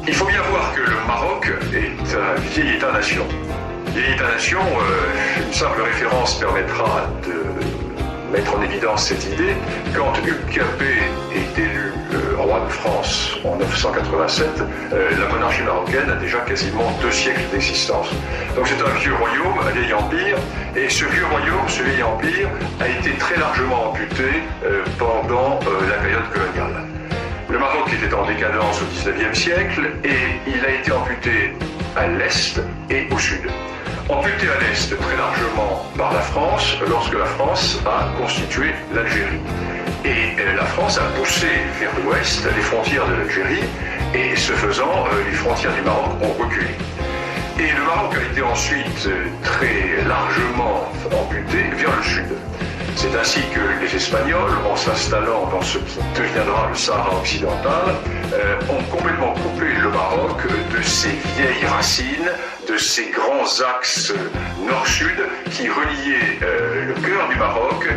Il faut bien voir que le Maroc est un vieil État-nation. Vieil État-nation, une simple référence permettra de mettre en évidence cette idée. Quand Hugues Capet est élu roi de France en 987, la monarchie marocaine a déjà quasiment 2 siècles d'existence. Donc c'est un vieux royaume, un vieil empire, et ce vieux royaume, ce vieil empire, a été très largement amputé pendant la période coloniale. Le Maroc était en décadence au XIXe siècle et il a été amputé à l'est et au sud. Amputé à l'est très largement par la France lorsque la France a constitué l'Algérie. Et la France a poussé vers l'ouest les frontières de l'Algérie et ce faisant, les frontières du Maroc ont reculé. Et le Maroc a été ensuite très largement amputé vers le sud. C'est ainsi que les Espagnols, en s'installant dans ce qui deviendra le Sahara occidental, ont complètement coupé le Maroc de ses vieilles racines, de ces grands axes nord-sud qui reliaient le cœur du Maroc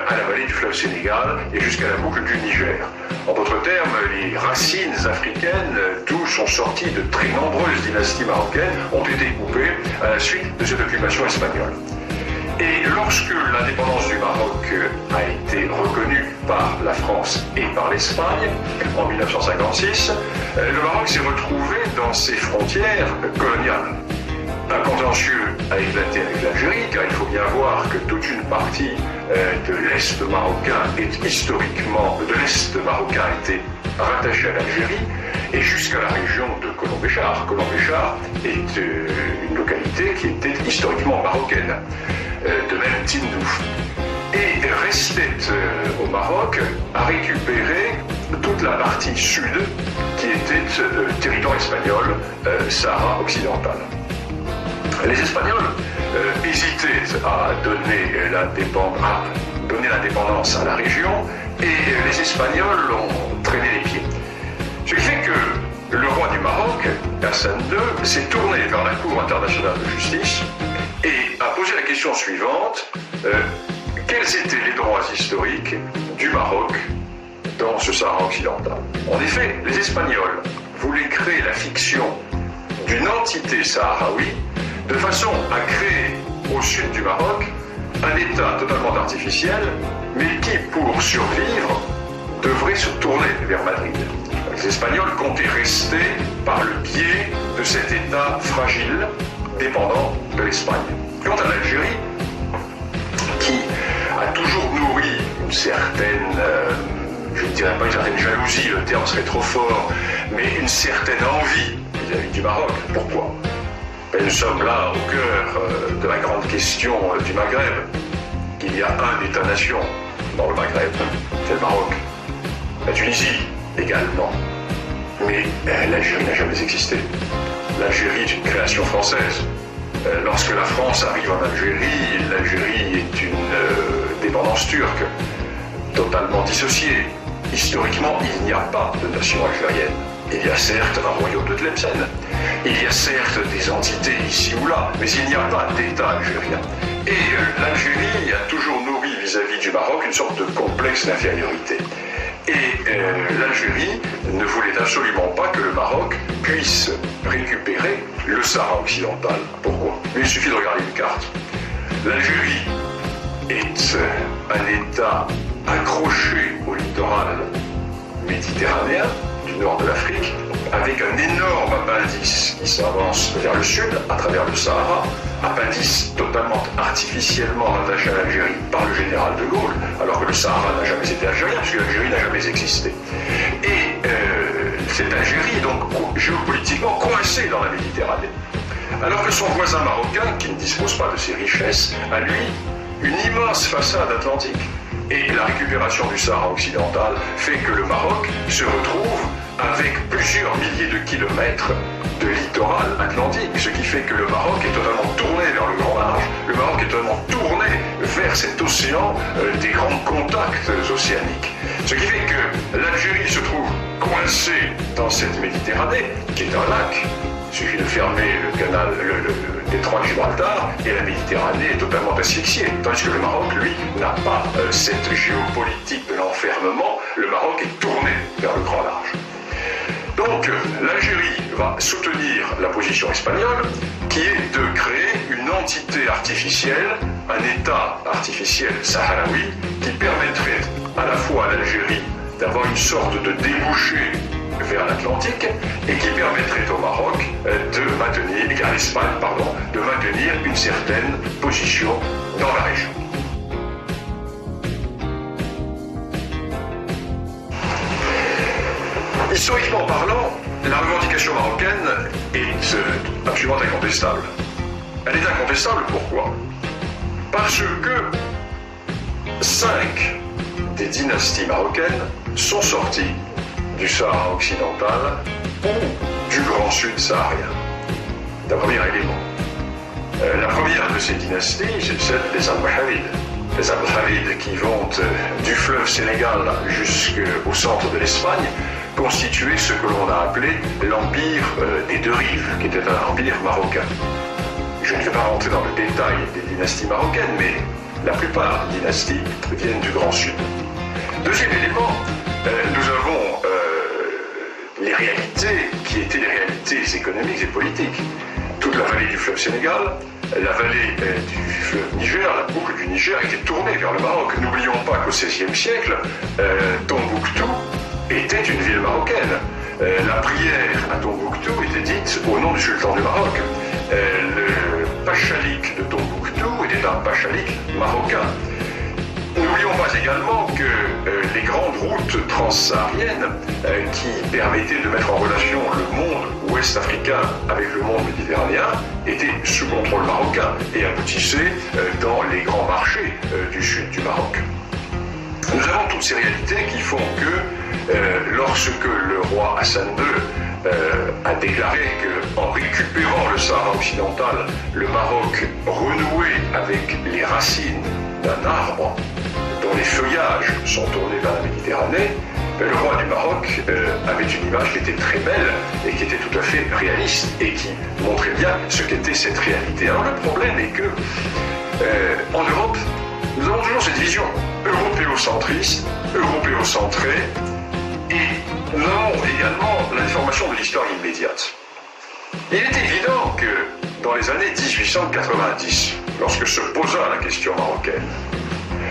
à la vallée du fleuve Sénégal et jusqu'à la boucle du Niger. En d'autres termes, les racines africaines, d'où sont sorties de très nombreuses dynasties marocaines, ont été coupées à la suite de cette occupation espagnole. Et lorsque l'indépendance du Maroc a été reconnue par la France et par l'Espagne en 1956, le Maroc s'est retrouvé dans ses frontières coloniales. Un contentieux a éclaté avec l'Algérie, car il faut bien voir que toute une partie de l'Est marocain est historiquement, de l'Est marocain était rattachée à l'Algérie et jusqu'à la région de Colombéchar. Colombéchar est une localité qui était historiquement marocaine, de même Tindouf. Et Restet au Maroc a récupéré toute la partie sud qui était territoire espagnol, Sahara occidental. Les Espagnols hésitaient à donner l'indépendance à la région et les Espagnols ont traîné les pieds. Ce qui fait que le roi du Maroc, Hassan II, s'est tourné vers la Cour internationale de justice et a posé la question suivante. Quels étaient les droits historiques du Maroc dans ce Sahara occidental? En effet, les Espagnols voulaient créer la fiction d'une entité sahraoui de façon à créer au sud du Maroc un État totalement artificiel, mais qui, pour survivre, devrait se tourner vers Madrid. Les Espagnols comptaient rester par le biais de cet État fragile, dépendant de l'Espagne. Quant à l'Algérie, qui a toujours nourri une certaine, je ne dirais pas une certaine jalousie, le terme serait trop fort, mais une certaine envie vis-à-vis du Maroc. Pourquoi? Nous sommes là au cœur de la grande question du Maghreb. Il y a un État-nation dans le Maghreb, c'est le Maroc. La Tunisie également. Mais l'Algérie n'a jamais existé. L'Algérie est une création française. Lorsque la France arrive en Algérie, l'Algérie est une dépendance turque, totalement dissociée. Historiquement, il n'y a pas de nation algérienne. Il y a certes un royaume de Tlemcen, il y a certes des entités ici ou là, mais il n'y a pas d'État algérien. Et l'Algérie a toujours nourri vis-à-vis du Maroc une sorte de complexe d'infériorité. Et l'Algérie ne voulait absolument pas que le Maroc puisse récupérer le Sahara occidental. Pourquoi? Il suffit de regarder une carte. L'Algérie est un État accroché au littoral méditerranéen du nord de l'Afrique, avec un énorme appendice qui s'avance vers le sud, à travers le Sahara, appendice totalement artificiellement rattaché à l'Algérie par le général de Gaulle, alors que le Sahara n'a jamais été algérien, puisque l'Algérie n'a jamais existé. Et cette Algérie, donc géopolitiquement coincée dans la Méditerranée. Alors que son voisin marocain, qui ne dispose pas de ses richesses, a lui une immense façade atlantique. Et la récupération du Sahara occidental fait que le Maroc se retrouve avec plusieurs milliers de kilomètres de littoral atlantique, ce qui fait que le Maroc est totalement tourné vers le grand large, le Maroc est totalement tourné vers cet océan des grands contacts océaniques. Ce qui fait que l'Algérie se trouve coincée dans cette Méditerranée, qui est un lac. Il suffit de fermer le canal, le détroit de Gibraltar, et la Méditerranée est totalement asphyxiée. Tandis que le Maroc, lui, n'a pas cette géopolitique de l'enfermement. Le Maroc est tourné vers le grand large. Donc, Donc l'Algérie va soutenir la position espagnole qui est de créer une entité artificielle, un État artificiel sahraoui qui permettrait à la fois à l'Algérie d'avoir une sorte de débouché vers l'Atlantique et qui permettrait au Maroc de maintenir, et à l'Espagne, pardon, de maintenir une certaine position dans la région. Historiquement parlant, la revendication marocaine est absolument incontestable. Elle est incontestable pourquoi? Parce que 5 des dynasties marocaines sont sorties du Sahara occidental ou du Grand Sud saharien. C'est un premier élément. La première de ces dynasties, c'est celle des Almohavides. Les Almohavides qui vont du fleuve Sénégal jusqu'au centre de l'Espagne constituaient ce que l'on a appelé l'Empire des deux rives, qui était un empire marocain. Je ne vais pas rentrer dans le détail des dynasties marocaines, mais la plupart des dynasties viennent du Grand Sud. Deuxième élément, nous avons les réalités qui étaient les réalités économiques et politiques. Toute la vallée du fleuve Sénégal, la vallée du fleuve Niger, la boucle du Niger était tournée vers le Maroc. N'oublions pas qu'au XVIe siècle, Tombouctou était une ville marocaine. La prière à Tombouctou était dite au nom du sultan du Maroc. Le pachalik de Tombouctou était un pachalik marocain. N'oublions pas également que les grandes routes transsahariennes qui permettaient de mettre en relation le monde ouest-africain avec le monde méditerranéen étaient sous contrôle marocain et aboutissaient dans les grands marchés du sud du Maroc. Nous avons toutes ces réalités qui font que lorsque le roi Hassan II a déclaré qu'en récupérant le Sahara occidental, le Maroc renouait avec les racines d'un arbre dont les feuillages sont tournés vers la Méditerranée, le roi du Maroc avait une image qui était très belle et qui était tout à fait réaliste et qui montrait bien ce qu'était cette réalité. Alors le problème est que en Europe, nous avons toujours cette vision européocentriste, européocentrée, et nous avons également la déformation de l'histoire immédiate. Il est évident que dans les années 1890, lorsque se posa la question marocaine,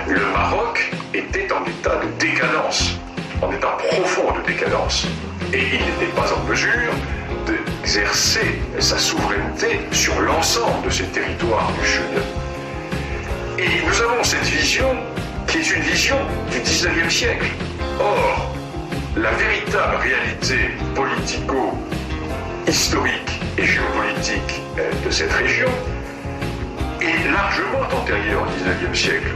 le Maroc était en état de décadence, en état profond de décadence, et il n'était pas en mesure d'exercer sa souveraineté sur l'ensemble de ses territoires du Sud. Et nous avons cette vision qui est une vision du XIXe siècle. Or, la véritable réalité politico-historique et géopolitique de cette région est largement antérieure au XIXe siècle.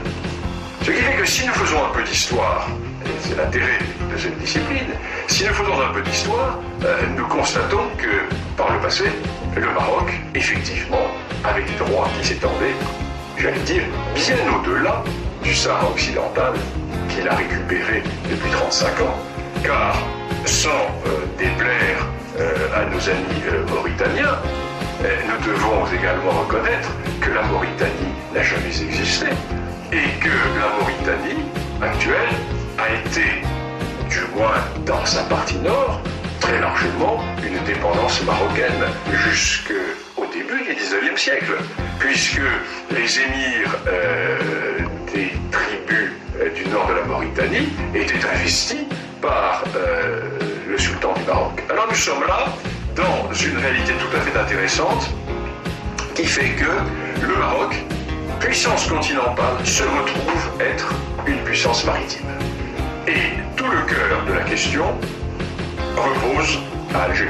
Ce qui fait que si nous faisons un peu d'histoire, et c'est l'intérêt de cette discipline, si nous faisons un peu d'histoire, nous constatons que par le passé, le Maroc, effectivement, avait des droits qui s'étendaient, j'allais dire, bien au-delà du Sahara occidental qu'il a récupéré depuis 35 ans. Car, sans déplaire à nos amis mauritaniens, nous devons également reconnaître que la Mauritanie n'a jamais existé et que la Mauritanie actuelle a été, du moins dans sa partie nord, très largement une dépendance marocaine jusqu'au début du XIXe siècle, puisque les émirs des tribus du nord de la Mauritanie étaient investis par le sultan du Maroc. Alors nous sommes là dans une réalité tout à fait intéressante qui fait que le Maroc, puissance continentale, se retrouve être une puissance maritime. Et tout le cœur de la question repose à Alger.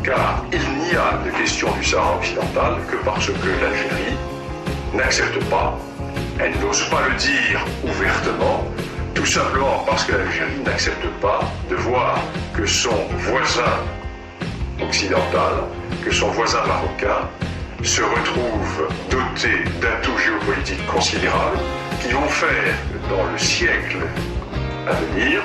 Car il n'y a de question du Sahara occidental que parce que l'Algérie n'accepte pas, elle n'ose pas le dire ouvertement, tout simplement parce que l'Algérie n'accepte pas de voir que son voisin occidental, que son voisin marocain, se retrouve doté d'atouts géopolitiques considérables qui vont faire que dans le siècle à venir,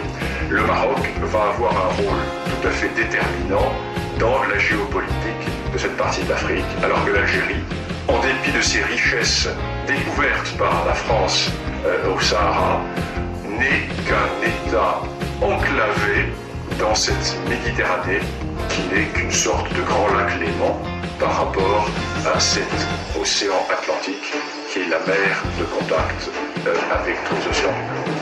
le Maroc va avoir un rôle tout à fait déterminant dans la géopolitique de cette partie d'Afrique, alors que l'Algérie, en dépit de ses richesses découvertes par la France au Sahara, n'est qu'un État enclavé dans cette Méditerranée qui n'est qu'une sorte de grand lac Léman par rapport à cet océan Atlantique qui est la mer de contact avec tous les océans du globe.